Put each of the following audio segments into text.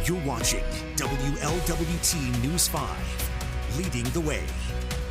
You're watching WLWT News 5, leading the way.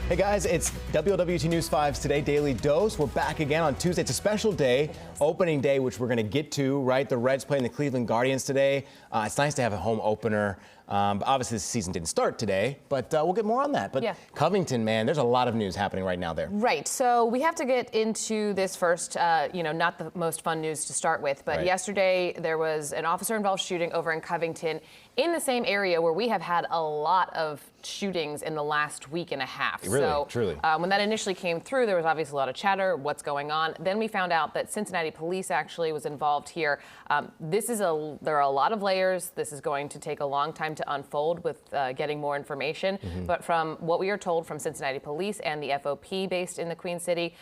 Hey guys, it's WLWT News 5's Today Daily Dose. We're back again on Tuesday. It's a special day, opening day, which we're going to get to, right? The Reds playing the Cleveland Guardians today. It's nice to have a home opener. Obviously, the season didn't start today, but we'll get more on that. But Covington, man, there's a lot of news happening right now there. Right. So we have to get into this first, not the most fun news to start with, but yesterday there was an officer-involved shooting over in Covington in the same area where we have had a lot of shootings in the last week and a half. Really, truly. When that initially came through, there was obviously a lot of chatter, what's going on. Then we found out that Cincinnati police actually was involved here. There are a lot of layers. This is going to take a long time to unfold with getting more information. But from what we are told from Cincinnati police and the FOP based in the Queen City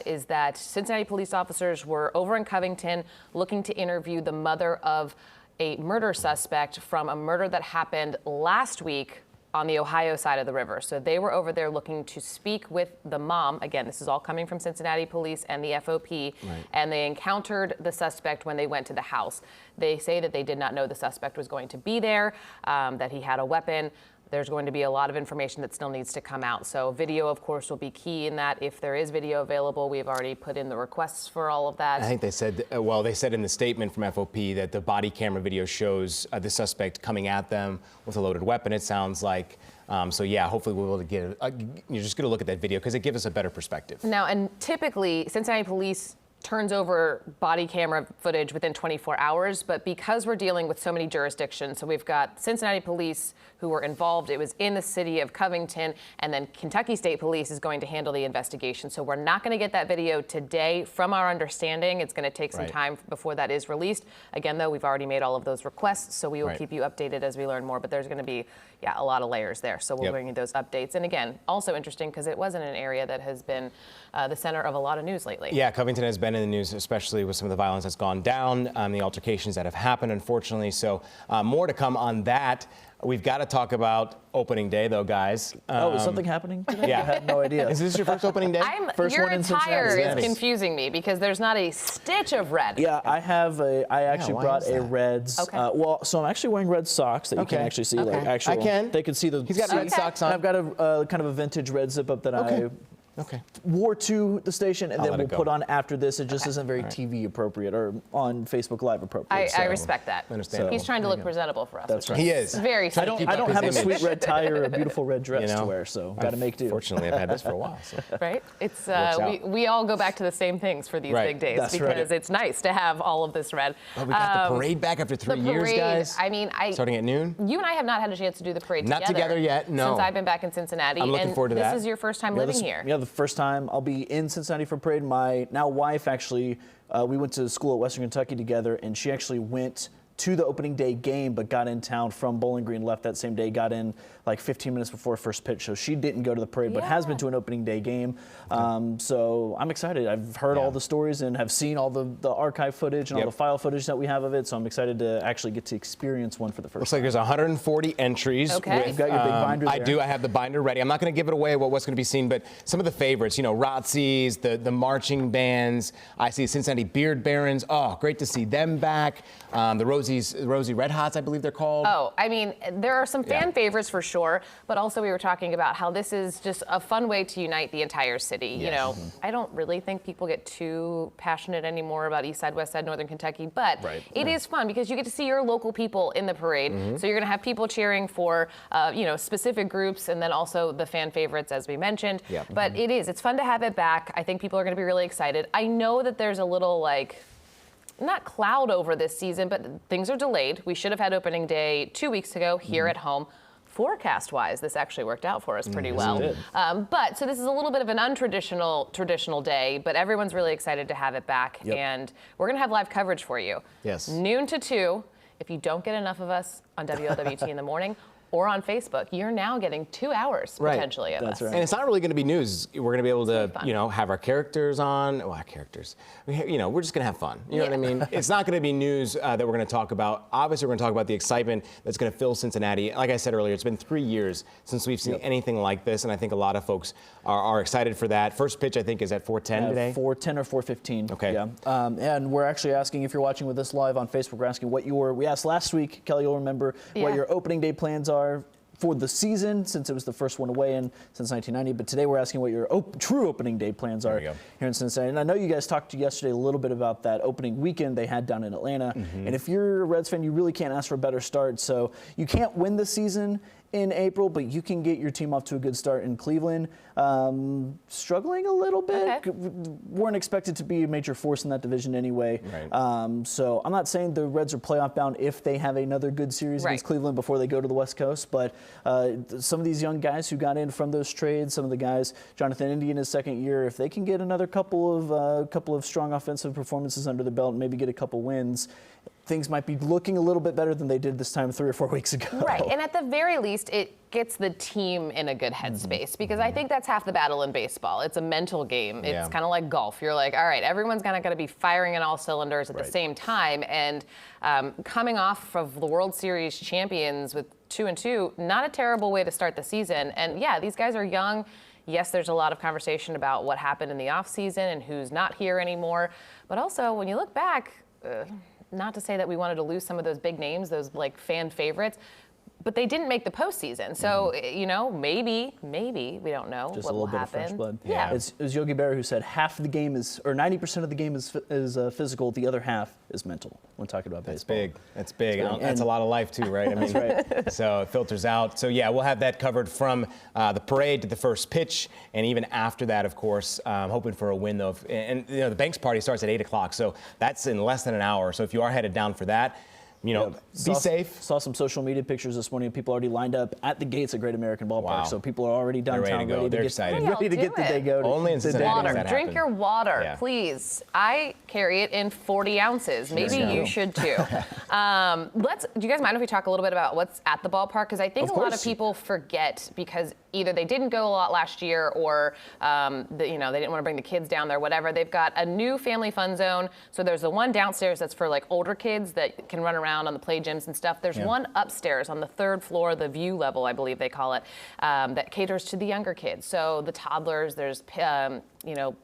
is that Cincinnati police officers were over in Covington looking to interview the mother of a murder suspect from a murder that happened last week on the Ohio side of the river. So they were over there looking to speak with the mom. Again, this is all coming from Cincinnati police and the FOP. And they encountered the suspect when they went to the house. They say that they did not know the suspect was going to be there, that he had a weapon. There's going to be a lot of information that still needs to come out. So video, of course, will be key in that. If there is video available, we've already put in the requests for all of that. I think they said, they said in the statement from FOP that the body camera video shows the suspect coming at them with a loaded weapon, it sounds like. So yeah, hopefully we'll be able to get you're just going to look at that video because it gives us a better perspective. Now, and typically, Cincinnati police turns over body camera footage within 24 hours, but because we're dealing with so many jurisdictions, so we've got Cincinnati police who were involved, it was in the city of Covington, and then Kentucky State Police is going to handle the investigation. So we're not going to get that video today. From our understanding, it's going to take some time before that is released. Again, though, we've already made all of those requests, so we will keep you updated as we learn more, but there's going to be, a lot of layers there. So we'll bring you those updates. And again, also interesting because it wasn't an area that has been the center of a lot of news lately. Yeah, Covington has been in the news, especially with some of the violence that's gone down, the altercations that have happened, unfortunately. So more to come on that. We've got to talk about opening day, though, guys. Is something happening today? Yeah. I had no idea. Is this your first opening day? Your attire is confusing me because there's not a stitch of red. Yeah, I actually brought a Reds. Okay. So I'm actually wearing red socks that you can actually see. Like actual, I can. They can see the. He's got red socks on. And I've got a kind of a vintage red zip up that I wore to the station, and then we'll put on after this. It just isn't very TV appropriate or on Facebook Live appropriate. I respect that. Understand. He's trying to look presentable for us. That's right. He is. Very. I don't have a sweet red tie or a beautiful red dress to wear, so got to make do. Fortunately, I've had this for a while. So. Right? It's we all go back to the same things for these big days because it's nice to have all of this red. But we got the parade back after 3 years, guys. I mean, starting at noon. You and I have not had a chance to do the parade together. Not together yet. No. Since I've been back in Cincinnati. I'm looking forward to that. This is your first time living here. Yeah, the first time I'll be in Cincinnati for parade. My now wife actually, we went to school at Western Kentucky together, and she actually went to the opening day game, but got in town from Bowling Green, left that same day, got in like 15 minutes before first pitch. So she didn't go to the parade, but has been to an opening day game. So I'm excited. I've heard all the stories and have seen all the archive footage and all the file footage that we have of it. So I'm excited to actually get to experience one for the first time. Looks like there's 140 entries. Okay. You've got your big binder there. I do. I have the binder ready. I'm not going to give it away what's going to be seen, but some of the favorites, ROTCs, the marching bands. I see Cincinnati Beard Barons. Oh, great to see them back. The Rosie Red Hots, I believe they're called. Oh, I mean, there are some fan favorites for sure, but also we were talking about how this is just a fun way to unite the entire city. Yes. I don't really think people get too passionate anymore about East Side, West Side, Northern Kentucky, but it is fun because you get to see your local people in the parade. So you're going to have people cheering for, specific groups and then also the fan favorites, as we mentioned. But it's fun to have it back. I think people are going to be really excited. I know that there's a little not cloud over this season, but things are delayed. We should have had opening day 2 weeks ago here at home. Forecast-wise, this actually worked out for us pretty well. So this is a little bit of an traditional day, but everyone's really excited to have it back, and we're going to have live coverage for you. Yes. Noon to 2. If you don't get enough of us on WLWT in the morning, or on Facebook, you're now getting 2 hours Right. potentially of That's us. right. And it's not really going to be news. We're going to be able to, fun. have our characters on. Well, our characters. We're just going to have fun. You know what I mean? It's not going to be news that we're going to talk about. Obviously, we're going to talk about the excitement that's going to fill Cincinnati. Like I said earlier, it's been 3 years since we've seen anything like this, and I think a lot of folks are excited for that. First pitch, I think, is at 4:10 today. 4:10 or 4:15. Okay. Yeah. And we're actually asking, if you're watching with us live on Facebook, we're asking we asked last week, Kelly, you'll remember, what Yeah. your opening day plans are for the season, since it was the first one away since 1990. But today we're asking what your true opening day plans are we go. here in Cincinnati. And I know you guys talked yesterday a little bit about that opening weekend they had down in Atlanta. Mm-hmm. And if you're a Reds fan, you really can't ask for a better start. So you can't win the season in April, but you can get your team off to a good start in Cleveland. Struggling a little bit. Okay. Weren't expected to be a major force in that division anyway. Right. So I'm not saying the Reds are playoff bound if they have another good series against Right. Cleveland before they go to the West Coast. But some of these young guys who got in from those trades, some of the guys, Jonathan India in his second year, if they can get another couple of strong offensive performances under the belt and maybe get a couple wins, things might be looking a little bit better than they did this time 3 or 4 weeks ago. Right, and at the very least, it gets the team in a good headspace because I think that's half the battle in baseball. It's a mental game. It's Yeah. kind of like golf. You're like, all right, everyone's kind of going to be firing on all cylinders at the Right. same time. And coming off of the World Series champions with 2-2, not a terrible way to start the season. And yeah, these guys are young. Yes, there's a lot of conversation about what happened in the offseason and who's not here anymore. But also, when you look back, not to say that we wanted to lose some of those big names, those like fan favorites, but they didn't make the postseason. So, maybe, we don't know Just what a little will bit happen. of fresh blood. Yeah. It was Yogi Berra who said half the game is, or 90% of the game is physical, the other half is mental when talking about baseball. Big. That's big. big. That's a lot of life too, right? I mean, right. So it filters out. So yeah, we'll have that covered from the parade to the first pitch, and even after that, of course, hoping for a win though. And the Banks party starts at 8 o'clock, so that's in less than an hour. So if you are headed down for that, be safe. Saw some social media pictures this morning of people already lined up at the gates at Great American Ballpark. Wow. So people are already downtown ready to go. They're get, excited. How do ready to y'all get do the day it? going. Only in Cincinnati does Water. that Drink happen. your water, Yeah. please. I carry it in 40 ounces. Maybe you go. you should too. Do you guys mind if we talk a little bit about what's at the ballpark? Because I think Of a lot course. of people forget because either they didn't go a lot last year or they didn't want to bring the kids down there, whatever. They've got a new family fun zone. So there's the one downstairs that's for like older kids that can run around on the play gyms and stuff. There's one upstairs on the 3rd floor, the view level, I believe they call it, that caters to the younger kids. So the toddlers, there's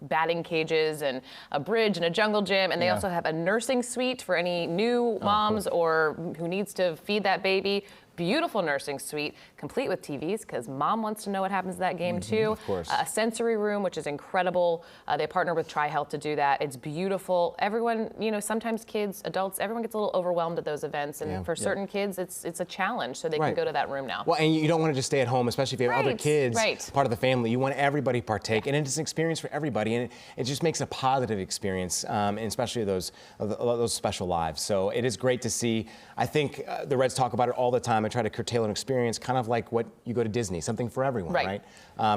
batting cages and a bridge and a jungle gym, and they also have a nursing suite for any new moms or who needs to feed that baby. Beautiful nursing suite, complete with TVs, because mom wants to know what happens in that game too. Of course. A sensory room, which is incredible. They partner with TriHealth to do that. It's beautiful. Everyone, sometimes kids, adults, everyone gets a little overwhelmed at those events, and for certain kids, it's a challenge. So they can Right. go to that room now. Well, and you don't want to just stay at home, especially if you have other Right, kids, right. part of the family. You want everybody to partake, and it's an experience for everybody, and it just makes a positive experience, and especially those special lives. So it is great to see. I think the Reds talk about it all the time. I try to curtail an experience, kind of like what you go to Disney, something for everyone, Right.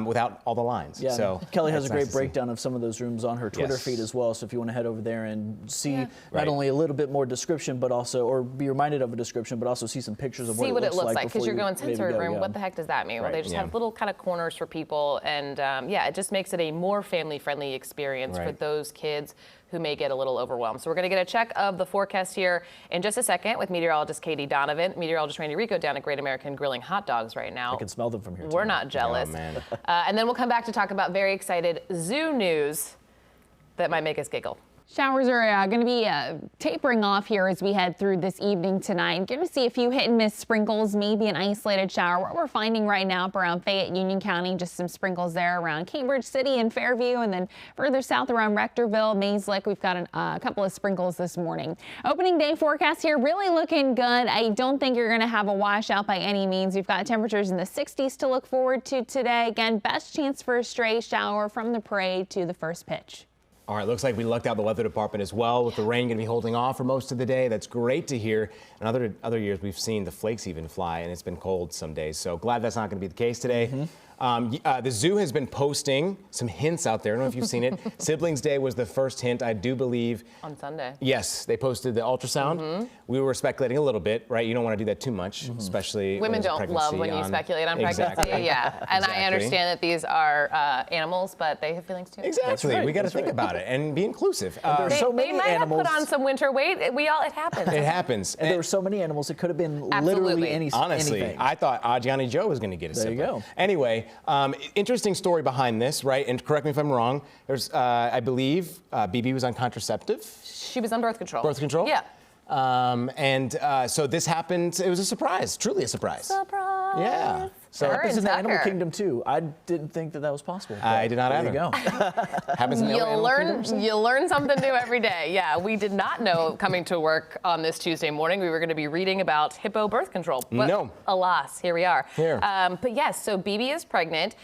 Without all the lines. Yeah, So Kelly has a that's nice great to see. breakdown of some of those rooms on her Twitter Yes. feed as well. So if you want to head over there and see not Right. only a little bit more description, but also, or be reminded of a description, but also see some pictures of See what it looks like, before because you're you going maybe sensory go, room. yeah. What the heck does that mean? Well, Right, they just yeah. have little kind of corners for people, and it just makes it a more family-friendly experience for Right. those kids who may get a little overwhelmed. So we're going to get a check of the forecast here in just a second with meteorologist Katie Donovan, meteorologist Randy Rico down at Great American grilling hot dogs right now. I can smell them from here. We're too. not jealous. Oh, man. And then we'll come back to talk about very excited zoo news that might make us giggle. Showers are going to be tapering off here as we head through this evening tonight. Going to see a few hit and miss sprinkles, maybe an isolated shower. What we're finding right now up around Fayette, Union County, just some sprinkles there around Cambridge City and Fairview, and then further south around Rectorville, Mays Lick. We've got a couple of sprinkles this morning. Opening day forecast here really looking good. I don't think you're going to have a washout by any means. We've got temperatures in the 60s to look forward to today. Again, best chance for a stray shower from the parade to the first pitch. All right, looks like we lucked out the weather department as well, with the rain going to be holding off for most of the day. That's great to hear. And other years we've seen the flakes even fly, and it's been cold some days. So glad that's not going to be the case today. The zoo has been posting some hints out there. I don't know if you've seen it. Siblings Day was the first hint, I do believe. On Sunday. Yes, they posted the ultrasound. We were speculating a little bit, right? You don't want to do that too much, especially Women when there's a don't love when you pregnancy speculate on pregnancy. Exactly. Yeah, and Exactly. I understand that these are animals, but they have feelings too. Exactly. right, We got to that's think right. about it and be inclusive. There's so They many might animals. have put on some winter weight. It happens. It happens. And there were so many animals, it could have been Absolutely. literally Honestly, anything. I thought Adjani Joe was going to get a There you sibling. go. Anyway, interesting story behind this, right? And correct me if I'm wrong. There's, I believe, BB was on contraceptive, She was on birth control. birth control. Yeah. So this happened. It was a surprise, truly a surprise. Surprise. Yeah. So Her Happens and in the animal Tucker. kingdom too. I didn't think that was possible. I did not there either. You go. happens in the You learn something new every day. Yeah, we did not know coming to work on this Tuesday morning we were going to be reading about hippo birth control. But No. alas, here we are. Here. But yes, so BB is pregnant.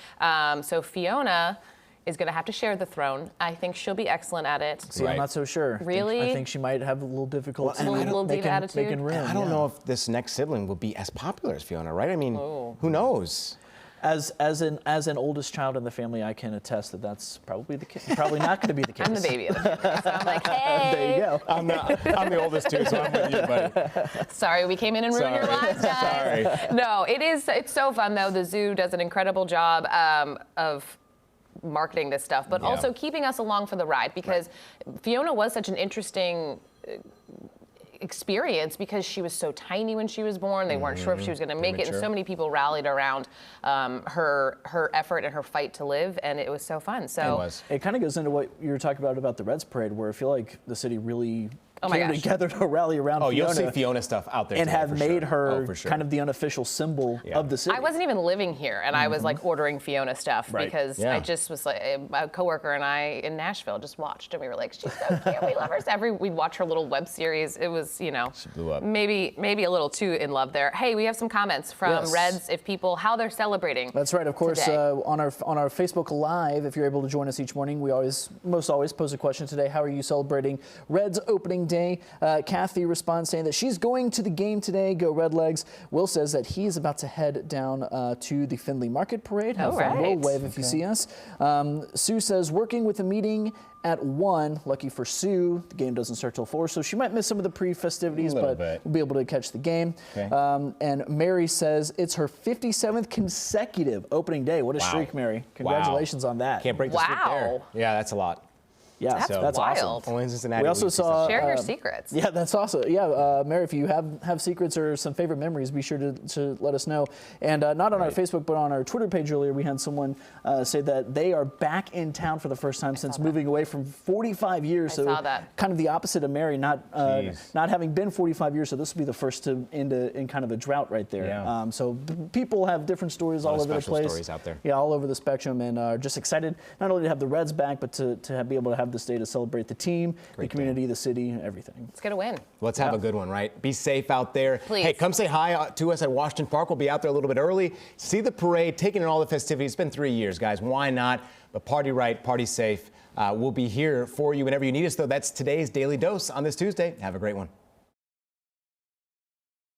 So Fiona is going to have to share the throne. I think she'll be excellent at it. See, Right. I'm not so sure. Really? I think she might have a little difficulty Little diva making, attitude? making room. I don't yeah. know if this next sibling will be as popular as Fiona, right? I mean, who knows? As an oldest child in the family, I can attest that that's probably the case. Probably not going to be the case. I'm the baby of the family, so I'm like, hey. There you go. I'm the oldest too, so I'm with you, buddy. Sorry, we came in and ruined your Sorry. lives, guys. Sorry. No, it's so fun though. The zoo does an incredible job of marketing this stuff, but Yeah. also keeping us along for the ride because Fiona was such an interesting experience because she was so tiny when she was born. They weren't sure if she was going to make it, and Premature. so many people rallied around her effort and her fight to live, and it was so fun. So It was. It kind of goes into what you were talking about the Reds parade, where I feel like the city really Oh my came gosh. together to rally around Oh, Fiona you'll see Fiona stuff out there and today, have for made sure. her Oh, for sure. kind of the unofficial symbol Yeah. of the city. I wasn't even living here, and I was like ordering Fiona stuff Right. because Yeah. I just was like a coworker and I in Nashville just watched, and we were like, she's so cute, we love her. So we'd watch her little web series. It was, She blew up. maybe a little too in love there. Hey, we have some comments from Yes. Reds if people how they're celebrating. That's right. Of course, today. on our Facebook Live, if you're able to join us each morning, we most always pose a question today. How are you celebrating Reds opening day? Kathy responds saying that she's going to the game today. Go Red Legs. Will says that he is about to head down to the Findlay Market Parade. Have All fun. right. Will wave if you see us. Sue says working with a meeting at 1. Lucky for Sue, the game doesn't start till 4, so she might miss some of the pre-festivities, A little but bit. we'll be able to catch the game. Okay. And Mary says it's her 57th consecutive opening day. What a Wow. streak, Mary. Wow. Congratulations on that. Can't break the streak there. Wow. Yeah, that's a lot. Yeah, That's that's wild. awesome. Only in Cincinnati. We also we see saw Share your secrets. Yeah, that's awesome. Yeah, Mary, if you have secrets or some favorite memories, be sure to let us know. And not on our Facebook, but on our Twitter page earlier, we had someone say that they are back in town for the first time since moving away from 45 years. I so saw that. kind of the opposite of Mary, not Jeez. having been 45 years. So this will be the first to end in kind of a drought right there. Yeah. So people have different stories lot all of over the special place. stories out there. Yeah, all over the spectrum, and are just excited not only to have the Reds back, but to be able to have this day to celebrate the team, Great the community, the city, everything. Let's get a win. Let's have Yeah. a good one, right? Be safe out there. Please. Hey, come say hi to us at Washington Park. We'll be out there a little bit early. See the parade, taking in all the festivities. It's been 3 years, guys. Why not? But party right, party safe. We'll be here for you whenever you need us, though. That's today's Daily Dose on this Tuesday. Have a great one.